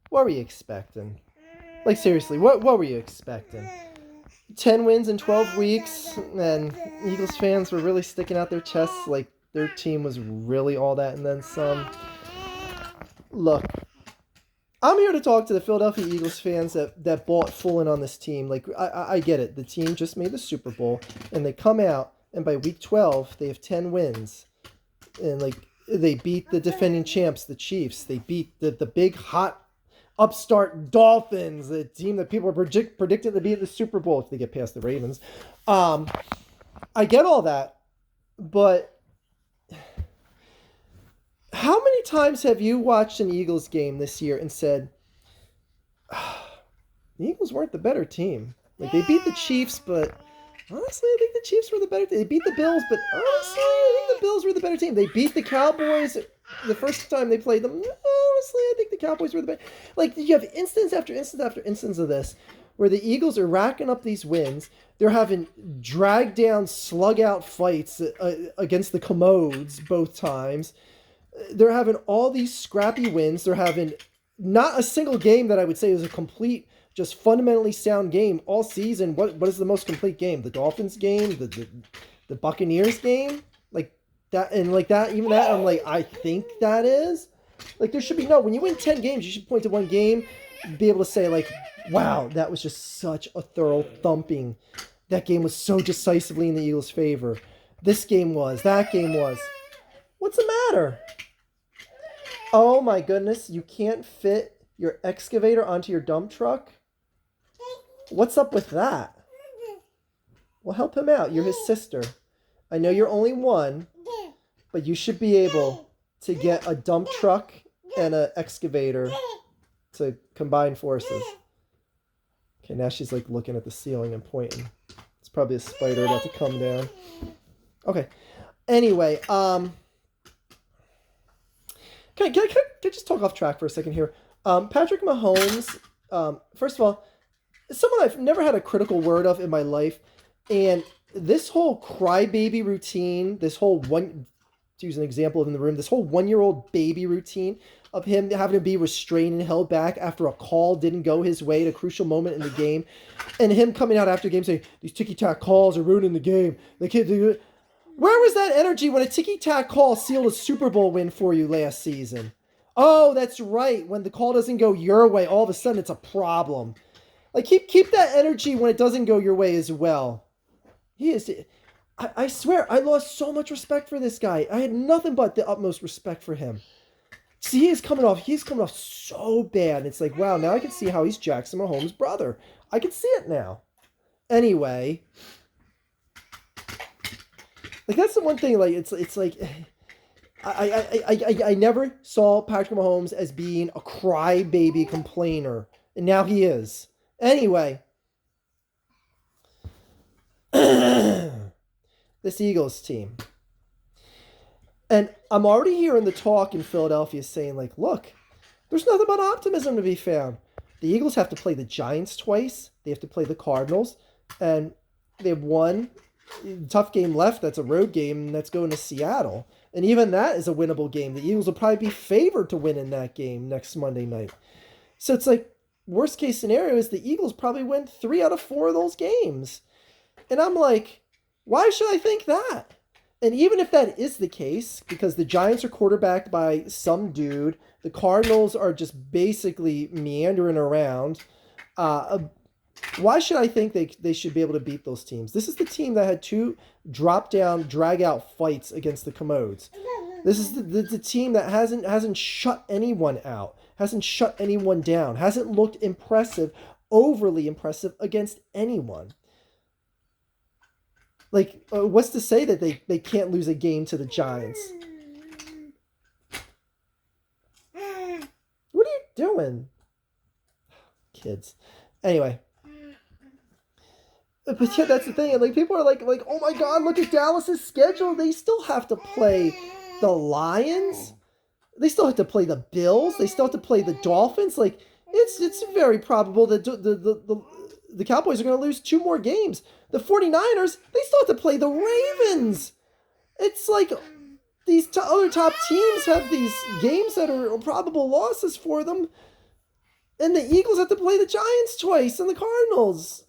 What were you expecting? Like, seriously, what were you expecting? 10 wins in 12 weeks, and Eagles fans were really sticking out their chests like their team was really all that and then some. Look, I'm here to talk to the Philadelphia Eagles fans that bought full in on this team. Like, I get it. The team just made the Super Bowl, and they come out, and by week 12, they have 10 wins. And, like, they beat the defending champs, the Chiefs. They beat the big, hot, upstart Dolphins, the team that people are predicting to be at the Super Bowl if they get past the Ravens. I get all that, but how many times have you watched an Eagles game this year and said, the Eagles weren't the better team? Like, they beat the Chiefs, but honestly, I think the Chiefs were the better team. They beat the Bills, but honestly, I think the Bills were the better team. They beat the Cowboys the first time they played them. Honestly, I think the Cowboys were the better. Like, you have instance after instance after instance of this where the Eagles are racking up these wins. They're having drag down, slug out fights against the Commodes both times. They're having all these scrappy wins. They're having not a single game that I would say is a complete, just fundamentally sound game all season. What is the most complete game? The Dolphins game, the Buccaneers game, like that, and like that. Even that, I'm like, I think that is. Like, there should be no. When you win 10 games, you should point to one game, be able to say like, wow, that was just such a thorough thumping. That game was so decisively in the Eagles' favor. This game was. That game was. What's the matter? Oh my goodness, you can't fit your excavator onto your dump truck? What's up with that? Well, help him out. You're his sister. I know you're only one, but you should be able to get a dump truck and an excavator to combine forces. Okay, now she's like looking at the ceiling and pointing. It's probably a spider about to come down. Okay. Anyway, Can I just talk off track for a second here? Patrick Mahomes, first of all, someone I've never had a critical word of in my life. And this whole crybaby routine, this whole to use an example in the room, this whole 1-year-old baby routine of him having to be restrained and held back after a call didn't go his way at a crucial moment in the game. And him coming out after the game saying, these ticky-tack calls are ruining the game. The kid, where was that energy when a ticky-tack call sealed a Super Bowl win for you last season? Oh, that's right. When the call doesn't go your way, all of a sudden it's a problem. Like, keep that energy when it doesn't go your way as well. He is. I swear, I lost so much respect for this guy. I had nothing but the utmost respect for him. See, he's coming off so bad. It's like, wow, now I can see how he's Jackson Mahomes' brother. I can see it now. Anyway. Like, that's the one thing, like, it's like, I never saw Patrick Mahomes as being a crybaby complainer, and now he is. Anyway, this Eagles team. And I'm already hearing the talk in Philadelphia saying, like, look, there's nothing but optimism to be found. The Eagles have to play the Giants twice. They have to play the Cardinals. And they have one tough game left. That's a road game, and that's going to Seattle. And even that is a winnable game. The Eagles will probably be favored to win in that game next Monday night. So it's like, worst case scenario is the Eagles probably win 3 out of 4 of those games. And I'm like, why should I think that? And even if that is the case, because the Giants are quarterbacked by some dude, the Cardinals are just basically meandering around, why should I think they should be able to beat those teams? This is the team that had 2 drop-down, drag-out fights against the Commodes. This is the team that hasn't shut anyone out, hasn't shut anyone down, hasn't looked impressive, overly impressive against anyone. Like, what's to say that they can't lose a game to the Giants? What are you doing? Kids. Anyway. But yeah, that's the thing. Like, people are like, oh my God, look at Dallas's schedule. They still have to play the Lions. They still have to play the Bills. They still have to play the Dolphins. Like, it's very probable that the Cowboys are going to lose 2 more games. The 49ers, they still have to play the Ravens. It's like these other top teams have these games that are probable losses for them. And the Eagles have to play the Giants twice and the Cardinals.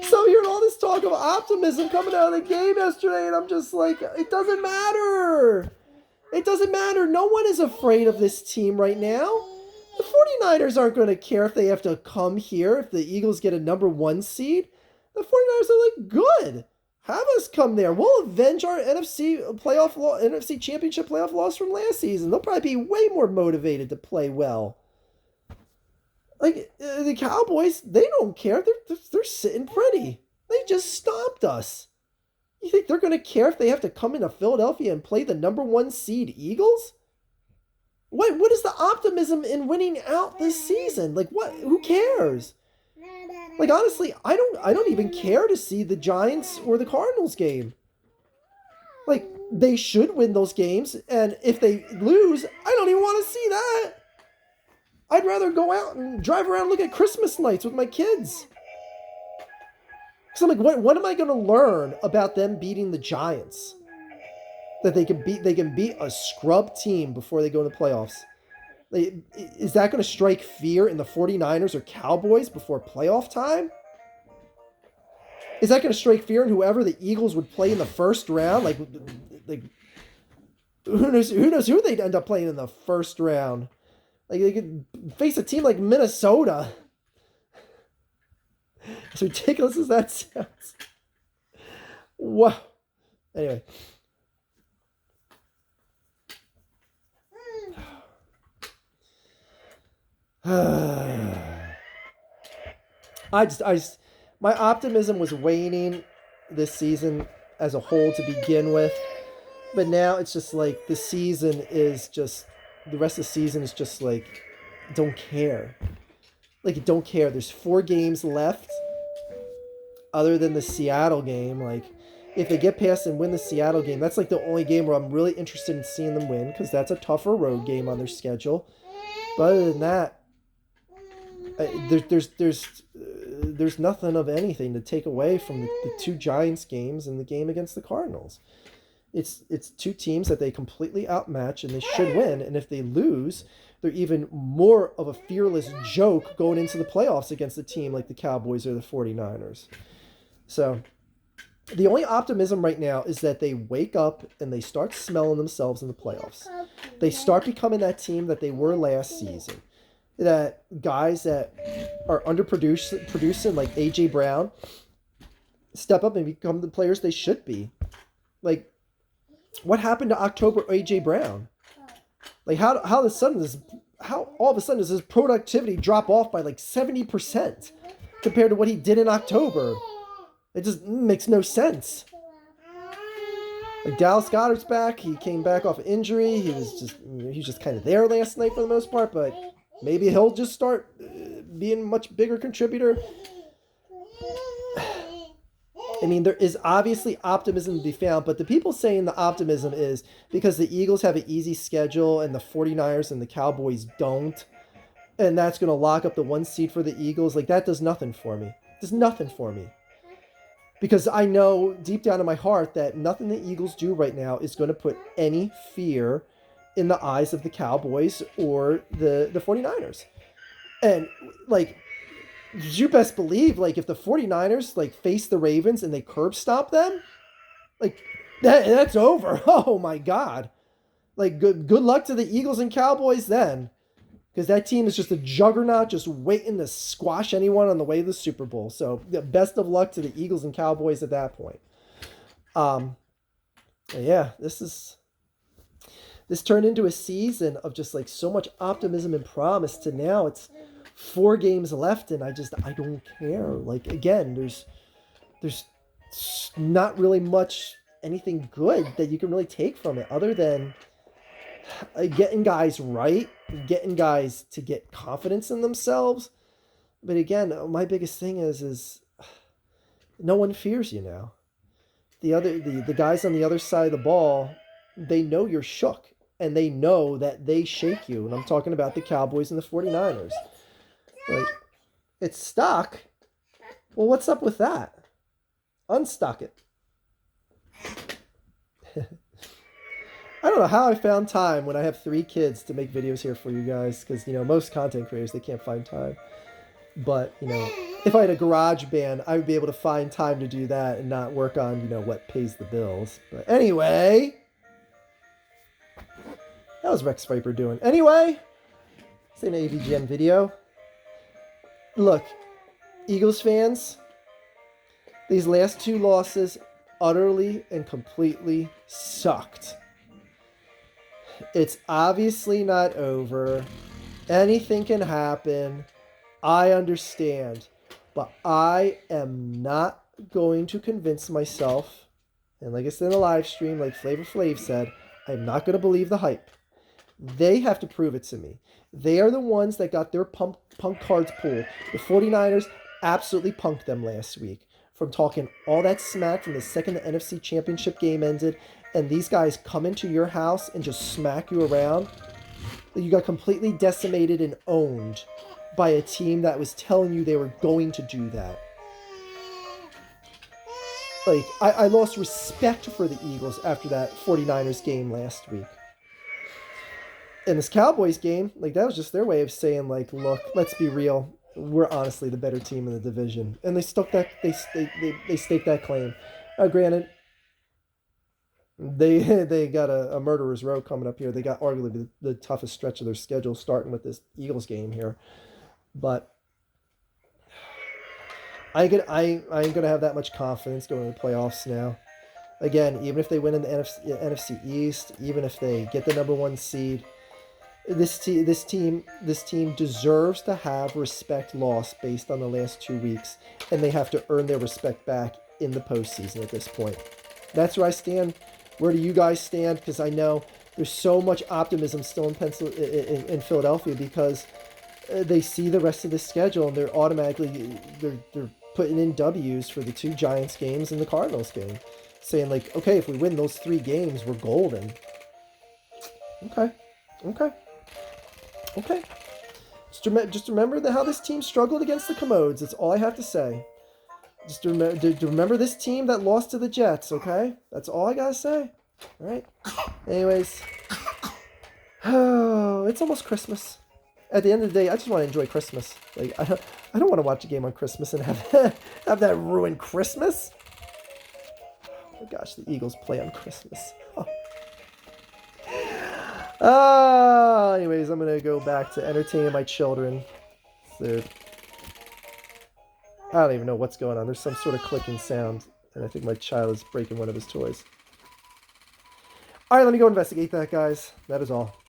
So I'm hearing all this talk of optimism coming out of the game yesterday, and I'm just like, it doesn't matter. It doesn't matter. No one is afraid of this team right now. The 49ers aren't going to care if they have to come here if the Eagles get a number 1 seed. The 49ers are like, good. Have us come there. We'll avenge our NFC Championship playoff loss from last season. They'll probably be way more motivated to play well. Like, the Cowboys, they don't care. They're sitting pretty. They just stomped us. You think they're going to care if they have to come into Philadelphia and play the number 1 seed Eagles? What is the optimism in winning out this season? Like, what? Who cares? Like, honestly, I don't even care to see the Giants or the Cardinals game. Like, they should win those games, and if they lose, I don't even want to see that. I'd rather go out and drive around and look at Christmas lights with my kids. So I'm like, what am I going to learn about them beating the Giants? That they can beat a scrub team before they go into the playoffs. Is that going to strike fear in the 49ers or Cowboys before playoff time? Is that going to strike fear in whoever the Eagles would play in the first round? Like who knows who they'd end up playing in the first round? Like, they could face a team like Minnesota. As ridiculous as that sounds. Wow. Anyway. My optimism was waning this season as a whole to begin with. But now it's just like the rest of the season is just like, don't care. Like, don't care. There's 4 games left other than the Seattle game. Like, if they get past and win the Seattle game, that's like the only game where I'm really interested in seeing them win, because that's a tougher road game on their schedule. But other than that, there's nothing of anything to take away from the 2 Giants games and the game against the Cardinals. It's 2 teams that they completely outmatch, and they should win. And if they lose, they're even more of a fearless joke going into the playoffs against a team like the Cowboys or the 49ers. So the only optimism right now is that they wake up and they start smelling themselves in the playoffs. They start becoming that team that they were last season. That guys that are producing like A.J. Brown step up and become the players they should be. Like, what happened to October A.J. Brown? Like, how all of a sudden does his productivity drop off by like 70% compared to what he did in October? It just makes no sense. Like, Dallas Goedert's back. He came back off injury. He was just kind of there last night for the most part, but maybe he'll just start being a much bigger contributor. I mean, there is obviously optimism to be found, but the people saying the optimism is because the Eagles have an easy schedule and the 49ers and the Cowboys don't, and that's going to lock up the 1 seed for the Eagles. Like, that does nothing for me. It does nothing for me. Because I know deep down in my heart that nothing the Eagles do right now is going to put any fear in the eyes of the Cowboys or the 49ers. And, like, you best believe, like, if the 49ers, like, face the Ravens and they curb stomp them, like, that's over. Oh, my God. Like, good luck to the Eagles and Cowboys then. Because that team is just a juggernaut, just waiting to squash anyone on the way to the Super Bowl. So, best of luck to the Eagles and Cowboys at that point. Yeah, this turned into a season of just, like, so much optimism and promise to now it's 4 games left, and I don't care. Like, again, there's not really much anything good that you can really take from it other than getting guys right, getting guys to get confidence in themselves. But again, my biggest thing is no one fears you now. The guys on the other side of the ball, they know you're shook, and they know that they shake you. And I'm talking about the Cowboys and the 49ers. Like, it's stuck. Well, what's up with that? Unstuck it. I don't know how I found time when I have 3 kids to make videos here for you guys, because, you know, most content creators, they can't find time. But, you know, if I had a garage band, I would be able to find time to do that and not work on, you know, what pays the bills. But anyway, how's Rex Viper doing? Anyway, it's an AVGN video. Look, Eagles fans, these last 2 losses utterly and completely sucked. It's obviously not over. Anything can happen. I understand. But I am not going to convince myself, and like I said in the live stream, like Flavor Flav said, I'm not going to believe the hype. They have to prove it to me. They are the ones that got their punk cards pulled. The 49ers absolutely punked them last week from talking all that smack from the second the NFC Championship game ended, and these guys come into your house and just smack you around. You got completely decimated and owned by a team that was telling you they were going to do that. Like, I lost respect for the Eagles after that 49ers game last week. And this Cowboys game, like, that was just their way of saying, like, look, let's be real. We're honestly the better team in the division. And they staked that claim. Granted, they got a murderer's row coming up here. They got arguably the toughest stretch of their schedule, starting with this Eagles game here. But I ain't gonna have that much confidence going to the playoffs now. Again, even if they win in the NFC East, even if they get the #1 seed, this team deserves to have respect lost based on the last 2 weeks, and they have to earn their respect back in the postseason at this point. That's where I stand. Where do you guys stand? Because I know there's so much optimism still in Philadelphia, because they see the rest of the schedule and they're automatically they're putting in W's for the 2 Giants games and the Cardinals game, saying like, okay, if we win those 3 games, we're golden. Okay. Just remember how this team struggled against the Commodes. That's all I have to say. Just remember this team that lost to the Jets, okay? That's all I gotta say. All right. Anyways, oh, it's almost Christmas. At the end of the day, I just want to enjoy Christmas. Like, I don't want to watch a game on Christmas and have that ruin Christmas. Oh my gosh, the Eagles play on Christmas. Anyways, I'm gonna go back to entertaining my children. So, I don't even know what's going on. There's some sort of clicking sound, and I think my child is breaking one of his toys. All right, let me go investigate that, guys. That is all.